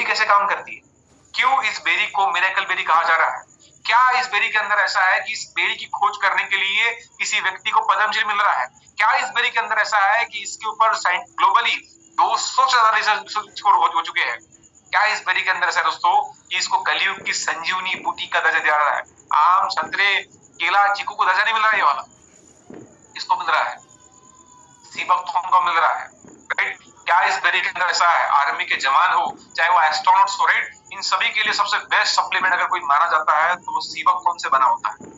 Berry कैसे काम करती है, क्यों इस बेरी को मिरेकल बेरी कहा जा रहा है, क्या इस बेरी के अंदर ऐसा है कि इस बेरी की खोज करने के लिए किसी व्यक्ति को पद्मश्री मिल रहा है, क्या इस बेरी के अंदर ऐसा है कि इसके ऊपर ग्लोबली 200 से ज्यादा रिसर्च हो चुके हैं, क्या इस बेरी के अंदर ऐसा है दोस्तों कि इसको कलयुग की संजीवनी बूटी का दर्जा दिया रहा है, आम संतरे केला चीकू को दर्जा नहीं मिल रहा है, ये वाला इसको मिल रहा है, सीबकथॉर्न को मिल रहा है, राइट। क्या इस बेरी के अंदर ऐसा है, आर्मी के जवान हो चाहे वो एस्ट्रोनॉट्स हो, राइट, इन सभी के लिए सबसे बेस्ट सप्लीमेंट अगर कोई माना जाता है तो वो सीबकथॉर्न से बना होता है,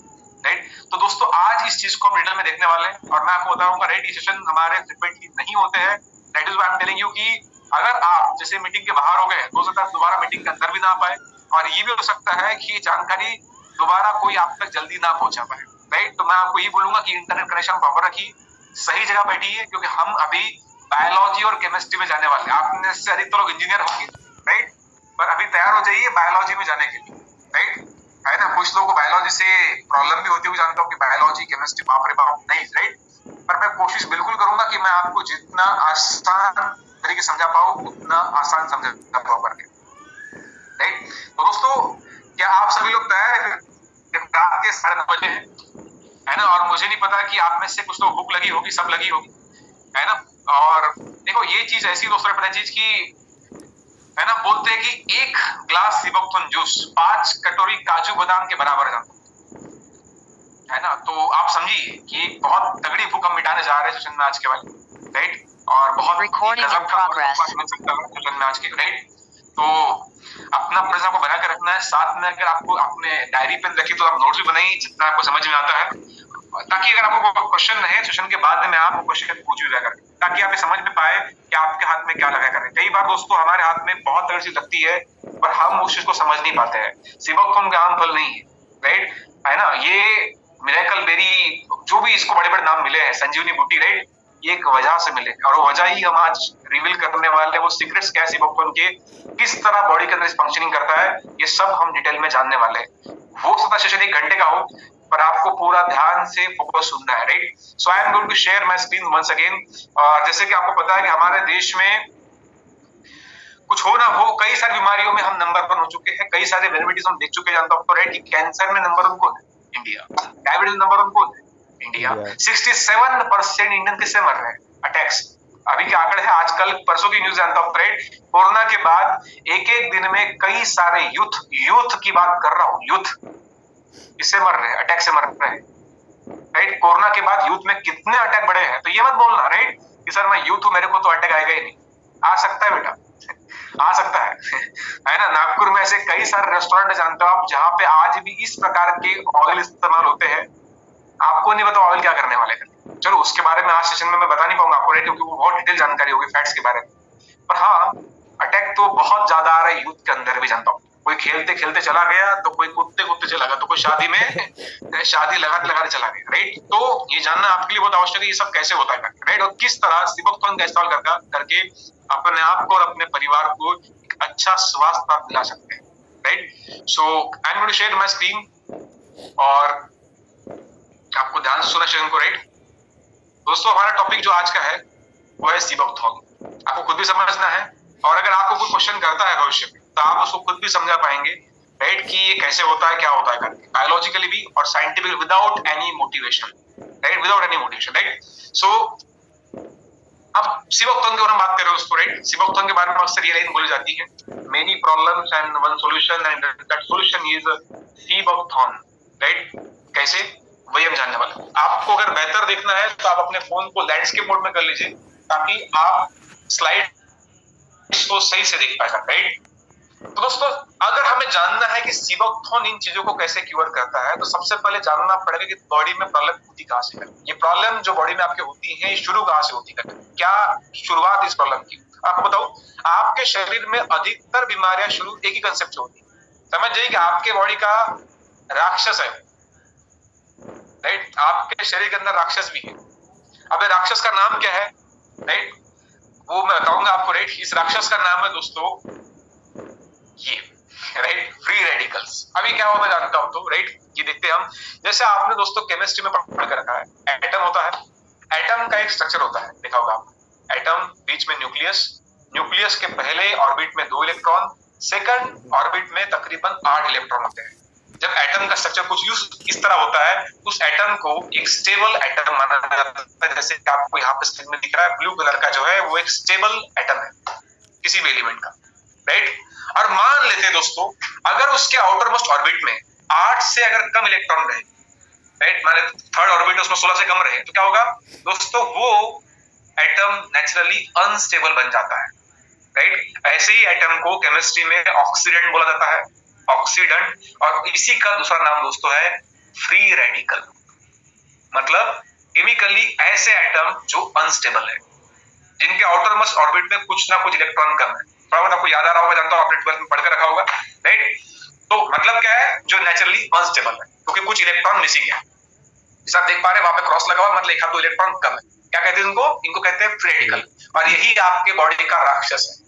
राइट। तो दोस्तों आज इस चीज को हम डिटेल में देखने वाले हैं और मैं आपको बताऊंगा, राइट, ये सेशन हमारे फ्रीक्वेंटली नहीं होते हैं, that is why I am telling you कि अगर आप जैसे मीटिंग के बाहर हो गए हो सकता है दोबारा मीटिंग के अंदर भी ना आ पाए, और ये भी हो सकता है कि ये जानकारी दोबारा कोई आप तक जल्दी ना पहुंचा पाए, राइट। तो मैं आपको ये बोलूंगा कि इंटरनेट कनेक्शन प्रॉपर रखिए, सही जगह बैठिए, क्योंकि हम अभी बायोलॉजी और केमिस्ट्री में जाने वाले हैं। आपने से अधिक तो लोग इंजीनियर होंगे, राइट, पर अभी तैयार हो जाइए बायोलॉजी में जाने के लिए, राइट, है ना। कुछ लोगों को बायोलॉजी से प्रॉब्लम भी होती हुई जानता हूँ कि बायोलॉजी केमिस्ट्री बाप रे बाप नहीं, राइट, पर मैं कोशिश बिल्कुल करूंगा कि मैं आपको जितना आसान तरीके समझा पाऊँ उतना आसान समझा पाऊँ करके, राइट। तो दोस्तों क्या आप सभी लोग तैयार हैं? रात के 9:30 बजे है ना, और मुझे नहीं पता कि आप में से कुछ लोग भूख लगी होगी, सब लगी होगी, है ना। और देखो ये चीज ऐसी दोस्तों पता चीज की है ना, बोलते हैं कि एक ग्लास सीबकथॉर्न जूस 5 कटोरी काजू बादाम के बराबर है ना। तो आप समझिए कि बहुत तगड़ी भूख हम मिटाने जा रहे हैं सेशन में आज के वाले, राइट, और बहुत गजब का सेशन में आज के, राइट। तो अपना प्रेजेंस आपको बना के रखना है, साथ में अगर आपको आपने डायरी पेन रखी तो आप नोट्स भी बनाइए जितना आपको समझ में आता है, ताकि अगर आपको क्वेश्चन है सेशन के बाद में आप क्वेश्चन पूछ भी करें, ताकि आप ये समझ में पाए कि आपके हाथ में क्या लगा करें। कई बार दोस्तों हमारे हाथ में बहुत तगड़ी चीज लगती है पर हम उस चीज को समझ नहीं पाते हैं। सीबकथॉर्न का आम फल नहीं है, राइट, है ना। ये मिरेकल बेरी जो भी इसको बड़े बड़े नाम मिले हैं, संजीवनी बूटी, राइट, ये एक वजह से मिले और वो वजह ही हम आज रिवील करने वाले हैं। वो सीक्रेट्स क्या है सीबकथॉर्न के, किस तरह बॉडी के अंदर फंक्शनिंग करता है, ये सब हम डिटेल में जानने वाले हैं। हो सकता है सेशन 1 घंटे का हो पर आपको पूरा ध्यान से फोकस सुनना है, right. So I am going to share my screen once again. जैसे कि आपको पता है कि हमारे देश में कुछ हो ना हो कई सारी बीमारियों में हम नंबर 1 हो चुके हैं, कई सारे वेरिएबिलिटीज हम देख चुके हैं, जानता हूं तो, राइट, कि कैंसर में नंबर 1 कौन है? इंडिया। डायबिटीज नंबर 1 कौन है? इंडिया। 67% इंडियन किससे मर रहे हैं? अटैक्स। अभी के आंकड़े हैं आजकल, परसों की न्यूज जानता हूं, राइट, कोरोना के बाद एक दिन में कई सारे यूथ की बात कर रहा हूं, यूथ इससे मर रहे हैं, अटैक से मर रहे हैं, राइट। कोरोना के बाद यूथ में कितने अटैक बढ़े हैं, तो ये मत बोलना, राइट, कि सर मैं यूथ हूं मेरे को तो अटैक आएगा ही नहीं। आ सकता है बेटा, आ सकता है ना। नागपुर में ऐसे कई सारे रेस्टोरेंट जानते हो आप जहां पे आज भी इस प्रकार के ऑयल इस्तेमाल होते हैं, आपको नहीं पता ऑयल क्या करने वाले हैं। चलो उसके बारे में आज सेशन में मैं बता नहीं पाऊंगा आपको, राइट, क्योंकि वो बहुत डिटेल जानकारी होगी फैक्ट्स के बारे में। पर हाँ, अटैक तो बहुत ज्यादा आ रहा है यूथ के अंदर भी, जानता हूँ। कोई खेलते खेलते चला गया तो कोई कूदते चला गया, तो कोई शादी में शादी लगाते चला गया, राइट। तो ये जानना आपके लिए बहुत आवश्यक है ये सब कैसे होता है, राइट, और किस तरह सीबकथॉर्न का इस्तेमाल करके अपने आप को और अपने परिवार को एक अच्छा स्वास्थ्य आप दिला सकते हैं, right. So I am going to share my screen और आपको ध्यान से सुनना सेशन को, राइट। दोस्तों हमारा टॉपिक जो आज का है वो है सीबकथॉर्न। आपको खुद भी समझना है और अगर आपको कोई क्वेश्चन करता है भविष्य में तो आप उसको खुद भी समझा पाएंगे, राइट, कि ये कैसे होता है, क्या होता है करके, बायोलॉजिकली भी और scientifically, without any motivation, right, without any motivation, right. So अब सीबकथॉर्न के बारे में बात कर रहे हो दोस्तों, राइट। सीबकथॉर्न के बारे में अक्सर ये लाइन बोली जाती है, many problems and one solution and that solution is seabuckthorn, right. कैसे, वही हम जानने वाले हैं। आपको अगर बेहतर देखना है तो आप अपने फोन को लैंडस्केप मोड में कर लीजिए ताकि आप स्लाइड को सही से देख पाएगा, राइट। तो दोस्तों अगर हमें जानना है कि सीबकथॉर्न इन चीजों को कैसे क्योर करता है तो सबसे पहले जानना पड़ेगा कि बॉडी में प्रॉब्लम होती कहां से है। ये प्रॉब्लम जो बॉडी में आपके होती है शुरू कहां से होती है, क्या शुरुआत इस प्रॉब्लम की। आपको बताओ, आपके शरीर में अधिकतर बीमारियां शुरू एक ही कंसेप्ट से होती है। समझ जाइए कि आपके बॉडी का राक्षस है, राइट, आपके शरीर के अंदर राक्षस भी है। अब राक्षस का नाम क्या है, राइट, वो मैं बताऊंगा आपको, राइट। इस राक्षस का नाम है दोस्तों ये, राइट, फ्री रेडिकल्स। अभी क्या होता जानता हूं तो, राइट, ये देखते हैं हम। जैसे आपने दोस्तों केमिस्ट्री में पढ़ कर रखा है, एटम होता है, एटम का एक स्ट्रक्चर होता है, देखा होगा आप। एटम बीच में न्यूक्लियस, न्यूक्लियस के पहले ऑर्बिट में 2 इलेक्ट्रॉन, सेकंड ऑर्बिट में तकरीबन 8 इलेक्ट्रॉन होते हैं। जब एटम का स्ट्रक्चर कुछ यूज इस तरह होता है, उस एटम को एक स्टेबल एटम माना जाता है। जैसे कि आपको यहाँ पे स्क्रीन में दिख रहा है, ब्लू कलर का जो है वो एक स्टेबल एटम है किसी भी एलिमेंट का, राइट। और मान लेते हैं दोस्तों, अगर उसके आउटर मोस्ट ऑर्बिट में 8 से अगर कम इलेक्ट्रॉन रहे, राइट, माने थर्ड ऑर्बिट उसमें 16 से कम रहे, तो क्या होगा दोस्तों, वो एटम नेचुरली अनस्टेबल बन जाता है, राइट। ऐसे ही एटम को केमिस्ट्री में ऑक्सीडेंट बोला जाता है, ऑक्सीडेंट। और इसी का दूसरा नाम दोस्तों है फ्री रेडिकल। मतलब केमिकली ऐसे एटम जो अनस्टेबल है, जिनके आउटर मोस्ट ऑर्बिट में कुछ ना कुछ इलेक्ट्रॉन कम है। थोड़ा बहुत आपको याद आ रहा होगा, जानता हूं आपने 12th में पढ़ कर रखा होगा, राइट। तो मतलब क्या है, जो नेचुरली अनस्टेबल है क्योंकि कुछ इलेक्ट्रॉन मिसिंग है। जैसे आप देख पा रहे हैं वहां पे क्रॉस लगा हुआ, मतलब एक आध दो इलेक्ट्रॉन कम है। क्या कहते हैं इनको? इनको कहते हैं फ्री रेडिकल। और यही आपके बॉडी का राक्षस है।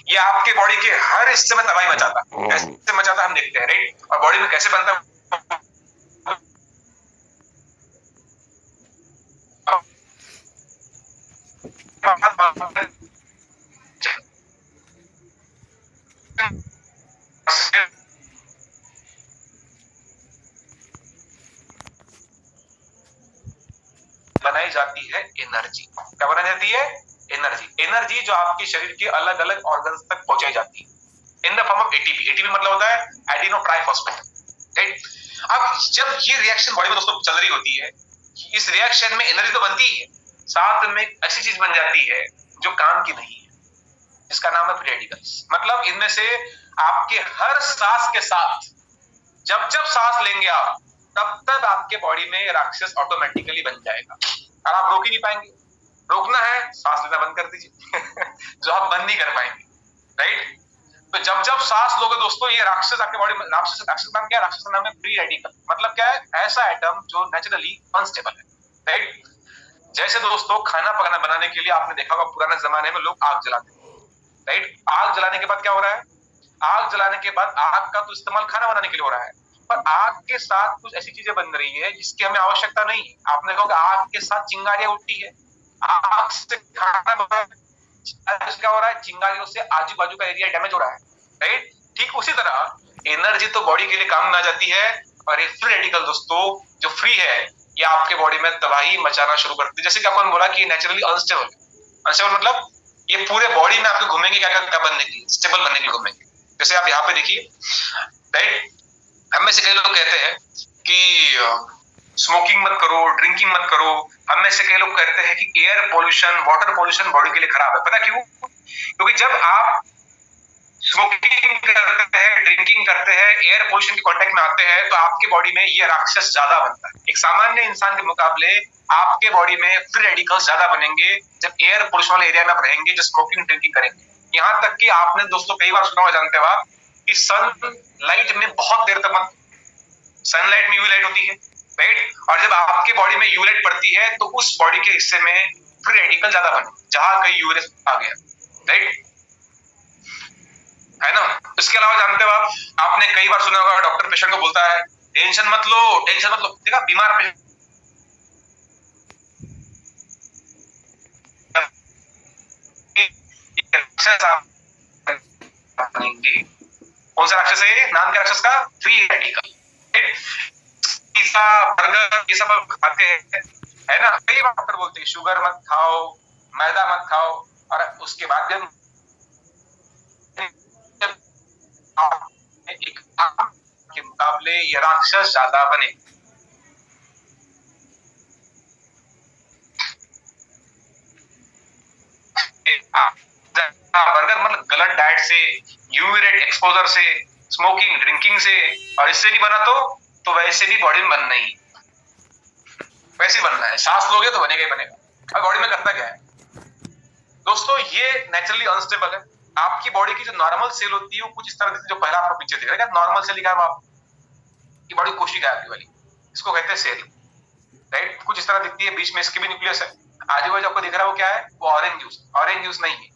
ये आपके बॉडी के हर हिस्से में तबाही मचाता है। कैसे मचाता हम देखते हैं, राइट। और बॉडी में कैसे बनता है बनाई जाती है एनर्जी। क्या बनाई जाती है? एनर्जी। एनर्जी जो आपके शरीर के अलग अलग ऑर्गन्स तक पहुंचाई जाती है in the form of ATP. ATP मतलब होता है एडिनो ट्राइफॉस्फेट, राइट। अब जब ये रिएक्शन बॉडी में दोस्तों चल रही होती है, इस रिएक्शन में एनर्जी तो बनती ही है, साथ में ऐसी चीज बन जाती है जो काम की नहीं है, इसका नाम है फ्री रेडिकल्स। मतलब इनमें से आपके हर सांस के साथ, जब जब सांस लेंगे आप, तब तक आपके बॉडी में राक्षस ऑटोमेटिकली बन जाएगा और आप रोक ही नहीं पाएंगे। रोकना है, सांस लेना बंद कर दीजिए जो आप बंद नहीं कर पाएंगे, राइट। तो जब जब सांस लोगे दोस्तों, ये राक्षस आपके बॉडी में, राक्षस नाम क्या है? राक्षस का नाम है फ्री रेडिकल। मतलब क्या है? ऐसा एटम जो नेचुरली अनस्टेबल है, राइट। जैसे दोस्तों खाना पकाना बनाने के लिए आपने देखा होगा पुराने जमाने में लोग आग जलाते थे, राइट। आग जलाने के बाद क्या हो रहा है? आग जलाने के बाद आग का तो इस्तेमाल खाना बनाने के लिए हो रहा है, पर आग के साथ कुछ ऐसी चीजें बन रही है जिसकी हमें आवश्यकता नहीं है। आपने देखा होगा आग के साथ चिंगारियां उठती है, आग से खाना बन रहा है, क्या हो रहा है? चिंगारियों से आजू बाजू का एरिया डैमेज हो रहा है, राइट। ठीक उसी तरह एनर्जी तो बॉडी के लिए काम में आ जाती है, और ये फ्री रेडिकल दोस्तों जो फ्री है, ये आपके बॉडी में तबाही मचाना शुरू करती है। जैसे कि आपने बोला कि नेचुरली अनस्टेबल, अनस्टेबल मतलब ये पूरे बॉडी में आपके घूमेंगे क्या बनने के लिए? स्टेबल बनने के लिए घूमेंगे। जैसे आप यहाँ पे देखिए, राइट। हम में से कई लोग कहते हैं कि स्मोकिंग मत करो, ड्रिंकिंग मत करो। हम में से कई लोग कहते हैं कि air pollution, water pollution body के लिए खराब है। पता क्यों? क्योंकि जब आप स्मोकिंग करते हैं, ड्रिंकिंग करते हैं, एयर पोल्यूशन के कांटेक्ट में आते हैं, तो आपके बॉडी में ये राक्षस ज्यादा बनता है। एक सामान्य इंसान के मुकाबले आपके बॉडी में फ्री रेडिकल्स ज्यादा बनेंगे जब एयर पोल्यूशन वाले एरिया में आप रहेंगे, जब स्मोकिंग ड्रिंकिंग करेंगे। यहाँ तक कि आपने दोस्तों कई बार सुना होगा, जानते हो आप, कि सनलाइट में बहुत देर तक मत, सनलाइट में यूवी लाइट होती है, राइट। और जब आपके बॉडी में यूवी लाइट पड़ती है तो उस बॉडी के हिस्से में फ्री रेडिकल ज्यादा बने जहां कहीं यूवी आ गया, राइट, है ना। इसके अलावा जानते हो आप, आपने कई बार सुना होगा डॉक्टर पेशेंट को बोलता है टेंशन मत लो, टेंशन मत लो। देखा बीमार पेशेंट कौन सा राक्षस है? नाम क्या राक्षस का? Free radical. पिज्जा, बर्गर ये सब खाते हैं, है ना। कई बार डॉक्टर बोलते हैं शुगर मत खाओ, मैदा मत खाओ, और उसके बाद जब एक के मुकाबले ये राक्षस ज्यादा बने। बर्गर मतलब गलत डाइट से, यूवी रेट एक्सपोजर से, स्मोकिंग ड्रिंकिंग से, और इससे नहीं बना तो वैसे भी बॉडी में बनना ही, वैसे बनना है। सांस लोगे तो बनेगा ही बनेगा। अब बॉडी में करता क्या है दोस्तों? ये नेचुरली अनस्टेबल है। आपकी बॉडी की जो नॉर्मल सेल होती है वो कुछ इस तरह दिखती है, जो पहला आपको पिक्चर दिख रहा है, नॉर्मल सेल लिखा है आपकी बॉडी कोशिका है आपकी वाली, इसको कहते हैं सेल, राइट। कुछ इस तरह दिखती है, बीच में इसके भी न्यूक्लियस है। आजू बाजू आपको दिख रहा है वो क्या है? वो ऑरेंज जूस, ऑरेंज जूस नहीं है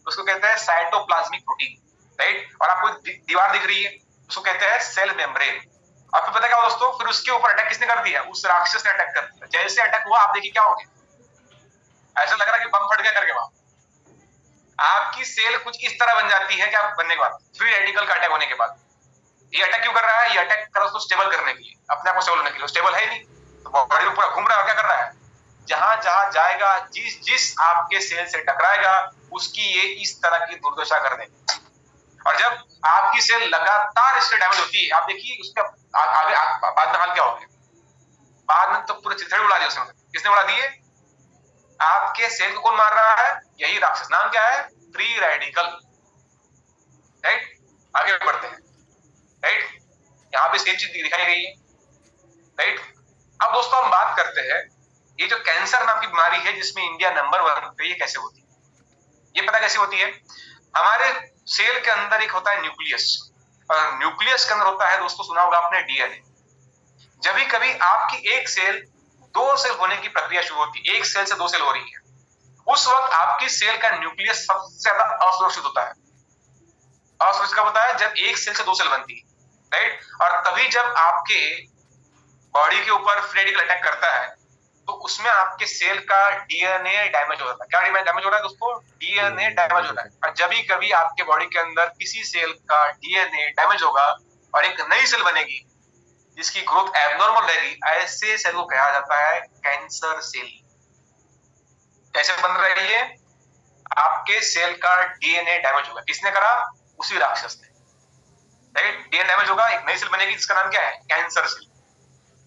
उसको कहते हैं साइटोप्लाज्मिक प्रोटीन, राइट। और आपको दीवार दिख रही है, उसको कहते हैं सेल मेम्ब्रेन। आपको पता क्या दोस्तों? फिर उसके ऊपर अटैक किसने कर दिया? उस राक्षस ने अटैक कर दिया। जैसे अटैक हुआ आप देखिए क्या हो गया, ऐसा लग रहा है कि बम फट गया करके वहां, आपकी सेल कुछ इस तरह बन जाती है, क्या बनने के बाद, फ्री रेडिकल का अटैक होने के बाद। ये अटैक क्यों कर रहा है? ये अटैक कर रहा है उसको स्टेबल करने के लिए, अपने आप को स्टेबल होने के लिए। स्टेबल है ही नहीं, तो बॉडी में पूरा घूम रहा है, क्या कर रहा है? जहां जहां जाएगा, जिस जिस आपके सेल से टकराएगा, उसकी ये इस तरह की दुर्दशा कर देगा। और जब आपकी सेल लगातार इससे डैमेज होती है, आप देखिए उसका आगे बाद में हाल क्या हो गया। बाद में तो पूरे चिथड़े उड़ा दिए उसने। किसने उड़ा दिए? आपके सेल को कौन मार रहा है? यही राक्षस। नाम क्या है? Free radical. राइट, आगे बढ़ते हैं। राइट, यहाँ पे सेम चीज दिखाई गई है। राइट, अब दोस्तों हम बात करते हैं ये जो कैंसर नाम की बीमारी है जिसमें इंडिया नंबर 1 पे, ये कैसे होती है? ये पता कैसे होती है? हमारे सेल के अंदर एक होता है न्यूक्लियस, और न्यूक्लियस के अंदर होता है दोस्तों, सुना होगा आपने, डीएनए। जब भी कभी आपकी एक सेल 2 सेल होने की प्रक्रिया शुरू होती है, एक सेल से 2 सेल हो रही है, उस वक्त आपकी सेल का न्यूक्लियस सबसे ज्यादा असुरक्षित होता है। असुरक्षित कब होता है? जब एक सेल से 2 सेल बनती है। राइट, और तभी जब आपके बॉडी के ऊपर फ्री रेडिकल अटैक करता है, तो उसमें आपके सेल का डीएनए डैमेज हो जाता है। क्या डैमेज हो रहा है दोस्तों? डीएनए डैमेज हो रहा है। और जब भी कभी आपके बॉडी के अंदर किसी सेल का डीएनए डैमेज होगा और एक नई सेल बनेगी जिसकी ग्रोथ एबनॉर्मल रहेगी, ऐसे सेल को कहा जाता है कैंसर सेल। कैसे बन रही है? आपके सेल का डीएनए डैमेज होगा। किसने करा? उसी राक्षस ने। राइट, डीएनए डैमेज होगा, एक नई सेल बनेगी जिसका नाम क्या है? Cancer cell.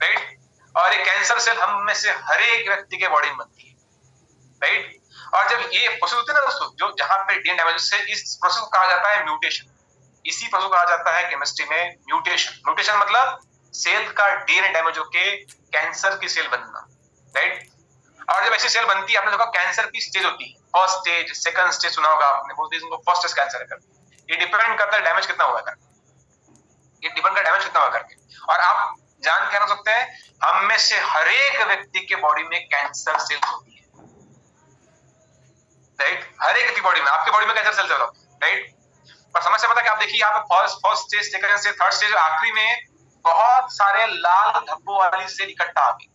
राइट, और ये कैंसर सेल हम में से हर एक व्यक्ति के बॉडी में बनती है। राइट, और जब ये प्रोसेस होती है ना दोस्तों, जो जहां पे डीएनए डैमेज से, इस प्रोसेस को कहा जाता है म्यूटेशन। इसी प्रोसेस को कहा जाता है केमिस्ट्री में म्यूटेशन। म्यूटेशन मतलब सेल का डीएनए डैमेज होके कैंसर की सेल बनना। राइट, और जब ऐसी सेल बनती है, आपने देखा कैंसर की स्टेज होती है, फर्स्ट स्टेज, सेकंड स्टेज, सुना होगा आपने, बोलते हैं इनको फर्स्ट स्टेज कैंसर है। ये डिपेंड करता है डैमेज कितना हुआ करके, ये डिपेंड करता है डैमेज कितना हुआ करके। और आप जान के सकते हैं, हम में से हर एक व्यक्ति के बॉडी में कैंसर सेल्स होती है। राइट, हर एक की बॉडी में, आपके बॉडी में कैंसर सेल्स होता है। राइट, पर समस्या पता है कि आप देखिए यहाँ पे first stage, second stage, third stage, आखिरी में बहुत सारे लाल धब्बों वाली सेल इकट्ठा आ गई।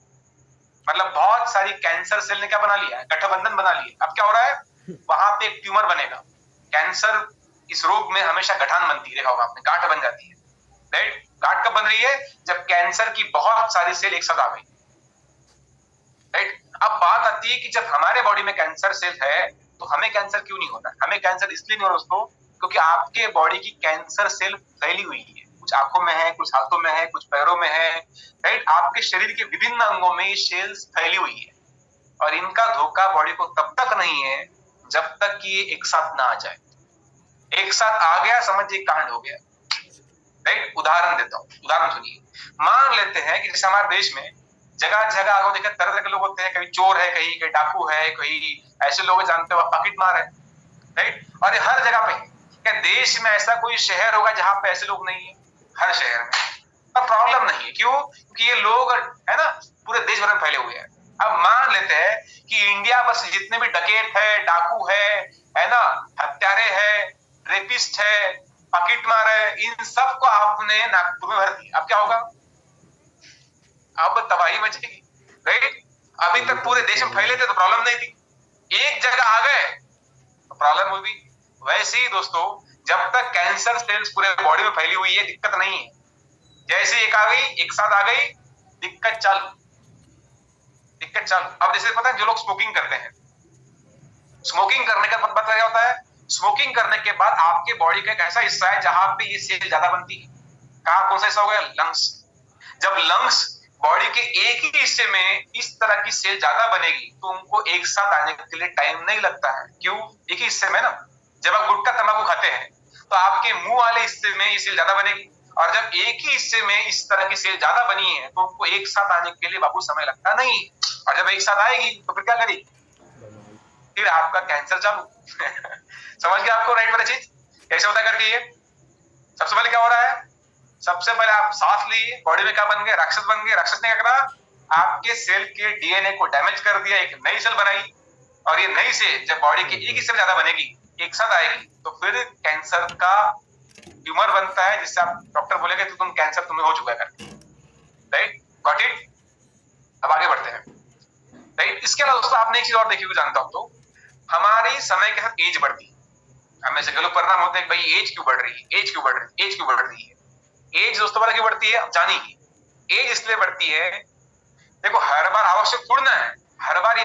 मतलब बहुत सारी कैंसर सेल ने क्या बना लिया है? गठबंधन बना लिया। अब क्या हो रहा है? वहां पे एक ट्यूमर बनेगा। कैंसर इस रोग में हमेशा गठान बनती है, देखा होगा आपने, गांठ बन जाती है। राइट, गांठ कब बन रही है? जब कैंसर की बहुत सारी सेल एक साथ आ गई। राइट, अब बात आती है कि जब हमारे बॉडी में कैंसर सेल है तो हमें कैंसर क्यों नहीं होता? हमें कैंसर इसलिए नहीं हो रहा दोस्तों, क्योंकि आपके बॉडी की कैंसर सेल फैली हुई है। कुछ आंखों में है, कुछ हाथों में है, कुछ पैरों में है। राइट, आपके शरीर के विभिन्न अंगों में ये सेल्स फैली हुई है, और इनका धोखा बॉडी को तब तक नहीं है जब तक कि ये एक साथ ना आ जाए। एक साथ आ गया, समझिए कांड हो गया। राइट, उदाहरण देता हूँ, उदाहरण सुनिए। मान लेते हैं कि जैसे हमारे देश में जगह जगह आपको देखा तरह तरह के लोग होते हैं, कहीं चोर है, कहीं डाकू है, कहीं ऐसे लोग जानते हो पॉकेट मार है। राइट, और ये हर जगह पे। क्या देश में ऐसा कोई शहर होगा जहां पे ऐसे लोग नहीं है? हर शहर में। अब प्रॉब्लम नहीं है, क्यों? क्योंकि ये लोग है ना पूरे देश भर में फैले हुए हैं। अब मान लेते हैं कि इंडिया बस जितने भी डकैत है, डाकू है ना, हत्यारे है, रेपिस्ट है, पॉकेट मार है, इन सबको आपने नागपुर में भर दिया। अब क्या होगा? अब तबाही मचेगी। राइट, अभी तक पूरे देश में फैले थे तो प्रॉब्लम नहीं थी, एक जगह आ गए तो प्रॉब्लम हुई। वैसे ही दोस्तों, जब तक कैंसर सेल्स पूरे बॉडी में फैली हुई है दिक्कत नहीं है। जैसे एक आ गई, एक साथ आ गई, दिक्कत चालू, दिक्कत चालू। अब जैसे पता है जो लोग स्मोकिंग करते हैं, स्मोकिंग करने का मतलब क्या होता है? स्मोकिंग करने के बाद आपके बॉडी का एक ऐसा हिस्सा है जहां पे ये सेल ज्यादा बनती है। कहां, कौन सा हिस्सा हो गया? लंग्स। जब लंग्स बॉडी के एक ही हिस्से में इस तरह की सेल ज्यादा बनेगी तो उनको एक साथ आने के लिए टाइम नहीं लगता है। क्यों? एक ही हिस्से में ना। जब आप गुटखा तंबाकू खाते हैं तो आपके मुंह वाले हिस्से में ये सेल ज्यादा बनेगी, और जब एक ही हिस्से में इस तरह की सेल ज्यादा बनी है तो उनको एक साथ आने के लिए बाबू समय लगता नहीं। और जब एक साथ आएगी तो फिर क्या करेगी? फिर आपका कैंसर चालू। समझ गया आपको? राइट वाला चीज कैसे होता करके? ये सबसे पहले क्या हो रहा है? सबसे पहले आप सांस लिए, बॉडी में क्या बन गए? राक्षस बन गए। राक्षस ने क्या करा? आपके सेल के डीएनए को डैमेज कर दिया, एक नई सेल बनाई। और ये नई सेल जब बॉडी के एक हिस्से में ज्यादा बनेगी, एक साथ आएगी, तो फिर कैंसर का ट्यूमर बनता है, जिससे आप डॉक्टर बोलेंगे तो तुम कैंसर तुम्हें हो चुका है करके। Right, got it? अब आगे बढ़ते हैं। राइट, इसके अलावा दोस्तों आपने एक चीज और देखी हुई जानता हूं, तो हमारी समय के साथ एज बढ़ती है। हमें से गलत परिणाम होते हैं, भाई एज क्यों बढ़ रही है, एज क्यों बढ़ रही है, एज क्यों बढ़ रही है। एज दोस्तों पता क्यों बढ़ती है, अब जानिए। एज इसलिए बढ़ती है, देखो हर बार आवश्यक थोड़ी ना है, हर बार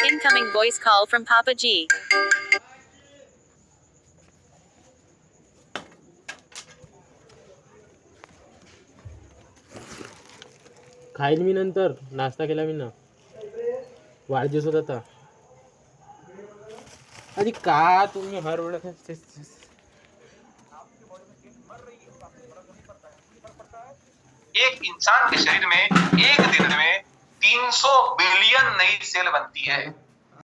Incoming voice call from Papa G. खाईल मी नंतर, नाश्ता केला मी ना, वाढदिवस होता आता. अरे का तुम्ही हर वेळेस एक इंसान के शरीर में एक दिन में 300 बिलियन नई सेल बनती है।